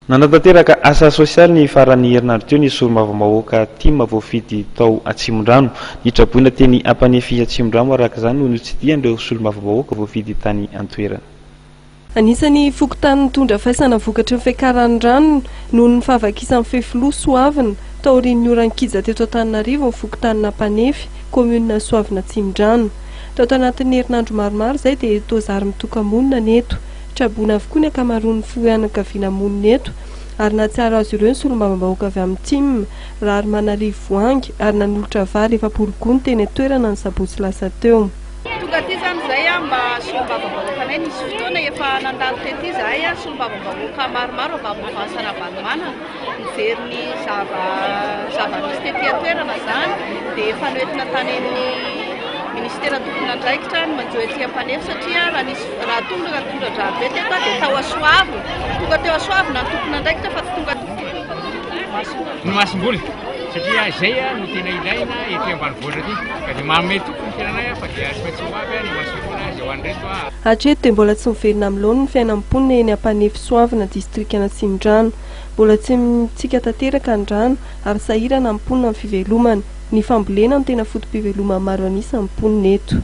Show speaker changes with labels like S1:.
S1: Nanatanteraka asa sosialy ny faran'ny herinandro teo ny solombavambahoaka tia voafidy tao Atsimondrano. Nitraboina teny Ampanefy Atsimondrano araka izany no notsidihany ireo solombavambahoaka voafidy tany an-toerana.
S2: Anisany fokontany mitondra faisana vokatry ny fiakaran'ny rano noho ny fahavakisan'ny fefilo Soavina tao aorian'ny oran-kiza teto Antananarivo ny fokontany Ampanefy, komuna Soavina Atsimondrano. Tao tanatin'ny herinandro maromaro izay dia tozary mitoka-monina neto. Traboina avokoa ny ankamaroan'ny fianakaviana monina eto ary nahatsiaro azy ireo ny solombavambahoaka avy amin'ny Tsim raha ary manarivo voangy ary nanolotra vary efapolo gony teny toerana ny sabotsy lasa teo.
S3: Tonga aty zany izay mba solombavambahoaka anay nisy fotoana efa nandalo tety izahay solombavambahoaka maromaro avy amin'ny provinsy-na Vanomana nijery ny zava-misy tety toerana zany dia efa noentina tany amin'ny ministera tompon'andraikitra ny manjohy aty Ampanefy satria raha tonga be teto dia tao Soavina tonga teo Soavina ny tompon'andraikitra fa tsy tonga
S4: ny masom-boly satria izay no tena ilaina ety ambanivohitra aty ka dia manome tompony tenanay fa dia tsy maintsy ho avy ny masom-boly izay ho an'ireto
S2: hatreto dia mbola tsy miverina amin'ny laony ny fiainam-ponina eny Ampanefy Soavina distrikana Atsimondrano. Mbola tsy mitsika tanteraka ny rano ary sahirana ny mponina amin'ny fivelomana. Ny fambolena no tena fotom-pivelomana maro anisa ny mponina eto.